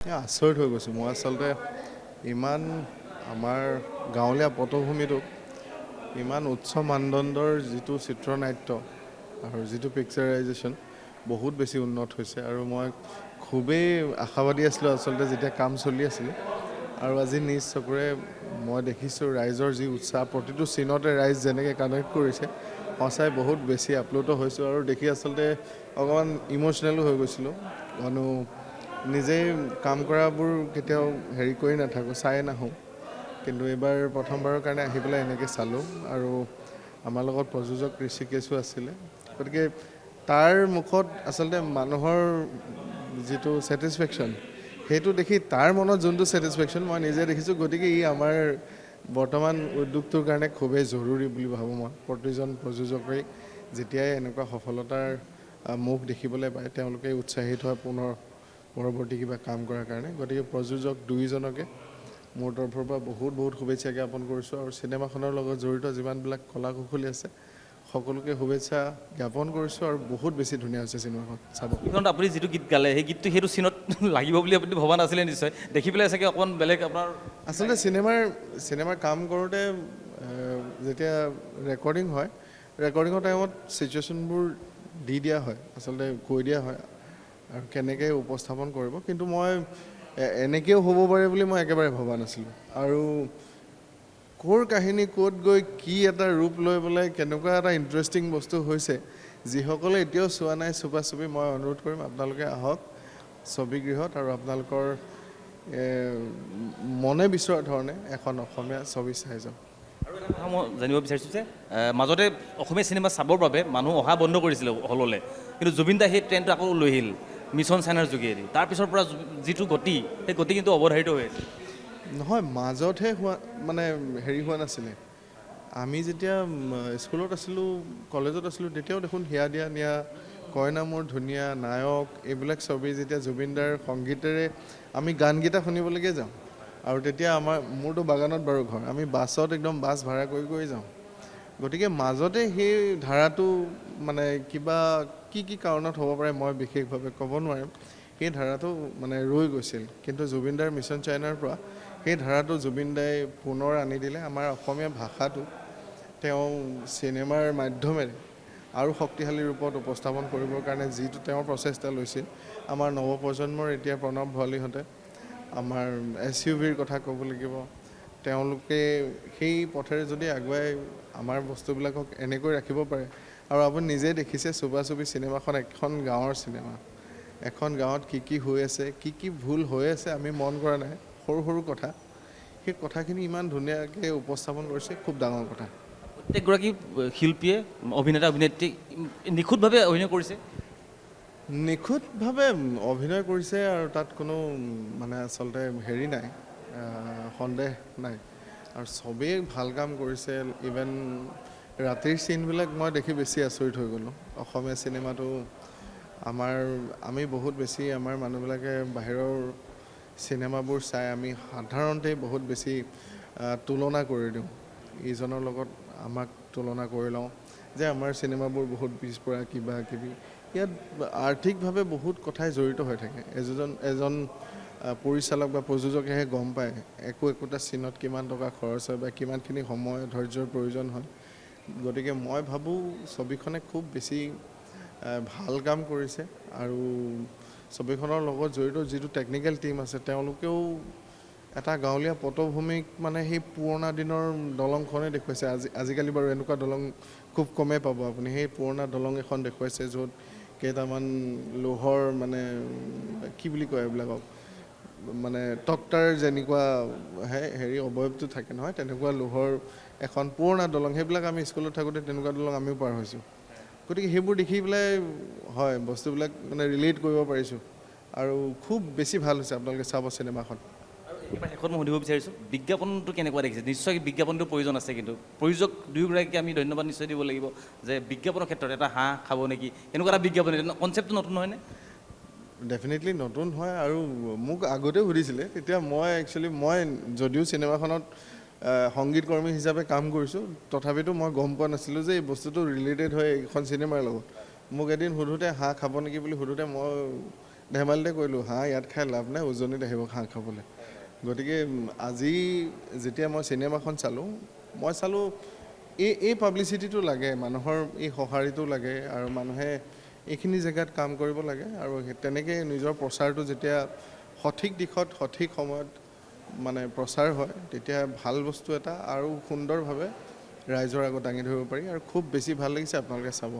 আচৰিত হৈ গৈছোঁ মই আচলতে ইমান আমাৰ গাঁৱলীয়া পটভূমিটোক ইমান উচ্চ মানদণ্ডৰ যিটো চিত্ৰনাট্য আৰু যিটো পিকচাৰাইজেশ্যন বহুত বেছি উন্নত হৈছে আৰু মই খুবেই আশাবাদী আছিলোঁ আচলতে যেতিয়া কাম চলি আছিলে আৰু আজি নিজ চকুৰে মই দেখিছোঁ ৰাইজৰ যি উৎসাহ প্ৰতিটো চিনতে ৰাইজ যেনেকৈ কানেক্ট কৰিছে সঁচাই বহুত বেছি আপ্লুত হৈছোঁ আৰু দেখি আচলতে অকণমান ইম'চনেলো হৈ গৈছিলোঁ কিয়নো নিজেই কাম কৰাবোৰ কেতিয়াও হেৰি কৰি নাথাকোঁ চাই নাহোঁ কিন্তু এইবাৰ প্ৰথমবাৰৰ কাৰণে আহি পেলাই এনেকৈ চালোঁ আৰু আমাৰ লগত প্ৰযোজক ঋষিকেশো আছিলে গতিকে তাৰ মুখত আচলতে মানুহৰ যিটো ছেটিছফেকশ্যন সেইটো দেখি তাৰ মনত যোনটো ছেটিছফেকশ্যন মই নিজে দেখিছোঁ গতিকে ই আমাৰ বৰ্তমান উদ্যোগটোৰ কাৰণে খুবেই জৰুৰী বুলি ভাবোঁ মই প্ৰতিজন প্ৰযোজকেই যেতিয়াই এনেকুৱা সফলতাৰ মুখ দেখিবলৈ পায় তেওঁলোকে উৎসাহিত হয় পুনৰ পৰৱৰ্তী কিবা কাম কৰাৰ কাৰণে গতিকে প্ৰযোজক দুয়োজনকে মোৰ তৰফৰ পৰা বহুত বহুত শুভেচ্ছা জ্ঞাপন কৰিছোঁ আৰু চিনেমাখনৰ লগত জড়িত যিমানবিলাক কলা কুশলী আছে সকলোকে শুভেচ্ছা জ্ঞাপন কৰিছোঁ আৰু বহুত বেছি ধুনীয়া হৈছে চিনেমাখন চাব। কাৰণ আপুনি যিটো গীত গালে সেই গীতটো সেইটো চিনত লাগিব বুলি আপুনি ভবা নাছিলে নিশ্চয় দেখি পেলাই চাগে অকণমান বেলেগ আপোনাৰ আচলতে চিনেমাৰ কাম কৰোঁতে যেতিয়া ৰেকৰ্ডিং হয় ৰেকৰ্ডিঙৰ টাইমত চিটুৱেশ্যনবোৰ দি দিয়া হয় আচলতে কৈ দিয়া হয় আৰু কেনেকৈ উপস্থাপন কৰিব কিন্তু মই এনেকৈও হ'ব পাৰে বুলি মই একেবাৰে ভবা নাছিলোঁ আৰু ক'ৰ কাহিনী ক'ত গৈ কি এটা ৰূপ লৈ পেলাই কেনেকুৱা এটা ইণ্টাৰেষ্টিং বস্তু হৈছে যিসকলে এতিয়াও চোৱা নাই চুপা চুপি মই অনুৰোধ কৰিম আপোনালোকে আহক ছবিগৃহত আৰু আপোনালোকৰ মনে বিচৰা ধৰণে এখন অসমীয়া ছবি চাই যাওক। আৰু এটা কথা মই জানিব বিচাৰিছোঁ যে মাজতে অসমীয়া চিনেমা চাবৰ বাবে মানুহ অহা বন্ধ কৰিছিলে হললৈ কিন্তু জুবিন দাই সেই ট্ৰেইনটো আকৌ লৈ আহিল মিছন চাইনাৰ যোগেদি তাৰপিছৰ পৰা যিটো গতি সেই গতি কিন্তু অৱধাৰিত হৈ আছে। নহয় মাজতহে হোৱা মানে হেৰি হোৱা নাছিলে আমি যেতিয়া স্কুলত আছিলোঁ কলেজত আছিলোঁ তেতিয়াও দেখোন হিয়া দিয়া নিয়া কইনা মোৰ ধুনীয়া নায়ক এইবিলাক ছবি যেতিয়া জুবিনদাৰ সংগীতেৰে আমি গানকেইটা শুনিবলৈকে যাওঁ আৰু তেতিয়া মোৰতো বাগানত বাৰু ঘৰ আমি বাছত একদম বাছ ভাড়া কৰি কৰি যাওঁ গতিকে মাজতে সেই ধাৰাটো মানে কিবা কি কাৰণত হ'ব পাৰে মই বিশেষভাৱে ক'ব নোৱাৰিম সেই ধাৰাটো মানে ৰৈ গৈছিল কিন্তু জুবিনদাৰ মিছন চাইনাৰ পৰা সেই ধাৰাটো জুবিন দাই পুনৰ আনি দিলে আমাৰ অসমীয়া ভাষাটো তেওঁ চিনেমাৰ মাধ্যমেৰে আৰু শক্তিশালী ৰূপত উপস্থাপন কৰিবৰ কাৰণে যিটো তেওঁৰ প্ৰচেষ্টা লৈছিল আমাৰ নৱপ্ৰজন্মৰ এতিয়া প্ৰণৱ ভৰালীহঁতে আমাৰ SUVৰ কথা ক'ব লাগিব তেওঁলোকে সেই পথেৰে যদি আগুৱাই আমাৰ বস্তুবিলাকক এনেকৈ ৰাখিব পাৰে আৰু আপুনি নিজেই দেখিছে চুপা চুপি চিনেমাখন এখন গাঁৱৰ চিনেমা এখন গাঁৱত কি হৈ আছে কি ভুল হৈ আছে আমি মন কৰা নাই সৰু সৰু কথা সেই কথাখিনি ইমান ধুনীয়াকৈ উপস্থাপন কৰিছে খুব ডাঙৰ কথা। প্ৰত্যেকগৰাকী শিল্পীয়ে অভিনেতা অভিনেত্ৰী নিখুঁতভাৱে অভিনয় কৰিছে নিখুঁতভাৱে অভিনয় কৰিছে আৰু তাত কোনো মানে আচলতে হেৰি নাই সন্দেহ নাই আৰু চবেই ভাল কাম কৰিছে ইভেন ৰাতিৰ চিনবিলাক মই দেখি বেছি আচৰিত হৈ গ'লোঁ অসমীয়া চিনেমাটো আমি বহুত বেছি আমাৰ মানুহবিলাকে বাহিৰৰ চিনেমাবোৰ চাই আমি সাধাৰণতে বহুত বেছি তুলনা কৰি দিওঁ ইজনৰ লগত আমাক তুলনা কৰি লওঁ যে আমাৰ চিনেমাবোৰ বহুত পিছপৰা কিবা কিবি ইয়াত আৰ্থিকভাৱে বহুত কথাই জড়িত হৈ থাকে এজন পৰিচালক বা প্ৰযোজকেহে গম পায় একোটা চিনত কিমান টকা খৰচ হয় বা কিমানখিনি সময় ধৈৰ্যৰ প্ৰয়োজন হয় গতিকে মই ভাবোঁ ছবিখনে খুব বেছি ভাল কাম কৰিছে আৰু ছবিখনৰ লগত জড়িত যিটো টেকনিকেল টীম আছে তেওঁলোকেও এটা গাঁৱলীয়া পটভূমিক মানে সেই পুৰণা দিনৰ দলংখনেই দেখুৱাইছে আজিকালি বাৰু এনেকুৱা দলং খুব কমেই পাব আপুনি সেই পুৰণা দলং এখন দেখুৱাইছে য'ত কেইটামান লোহৰ মানে কি বুলি কয় এইবিলাকক মানে তক্তাৰ যেনেকুৱা হেৰি অৱয়ৱটো থাকে নহয় তেনেকুৱা লোহৰ এখন পুৰণা দলং সেইবিলাক আমি স্কুলত থাকোঁতে তেনেকুৱা দলং আমিও পাৰ হৈছোঁ গতিকে সেইবোৰ দেখি পেলাই হয় বস্তুবিলাক মানে ৰিলেট কৰিব পাৰিছোঁ আৰু খুব বেছি ভাল হৈছে আপোনালোকে চাব চিনেমাখন। একেবাৰে শেষত মই সুধিব বিচাৰিছোঁ বিজ্ঞাপনটো কেনেকুৱা দেখিছে নিশ্চয় বিজ্ঞাপনটো প্ৰয়োজন আছে কিন্তু প্ৰযোজক দুয়োগৰাকীকে আমি ধন্যবাদ নিশ্চয় দিব লাগিব যে বিজ্ঞাপনৰ ক্ষেত্ৰত এটা হাঁহ খাব নেকি এনেকুৱা এটা বিজ্ঞাপন কনচেপ্টটো নতুন নহয়নে? ডেফিনেটলি নতুন হয় আৰু মোক আগতেও সুধিছিলে তেতিয়া মই যদিও চিনেমাখনত সংগীত কৰ্মী হিচাপে কাম কৰিছোঁ তথাপিতো মই গম পোৱা নাছিলোঁ যে এই বস্তুটো ৰিলেটেড হয় এইখন চিনেমাৰ লগত মোক এদিন সোধোতে হাঁহ খাব নেকি বুলি সোধোতে মই ধেমালিতে কৰিলোঁ হাঁহ ইয়াত খাই লাভ নাই, উজনিত আহিব হাঁহ খাবলৈ। গতিকে আজি যেতিয়া মই চিনেমাখন চালোঁ, মই চালোঁ এই পাব্লিচিটিটো লাগে, মানুহৰ এই সঁহাৰিটো লাগে, আৰু মানুহে এইখিনি জেগাত কাম কৰিব লাগে, আৰু তেনেকৈ নিজৰ প্ৰচাৰটো যেতিয়া সঠিক দিশত সঠিক সময়ত মানে প্ৰচাৰ হয়, তেতিয়া ভাল বস্তু এটা আৰু সুন্দৰভাৱে ৰাইজৰ আগত দাঙি ধৰিব পাৰি, আৰু খুব বেছি ভাল লাগিছে, আপোনালোকে চাব।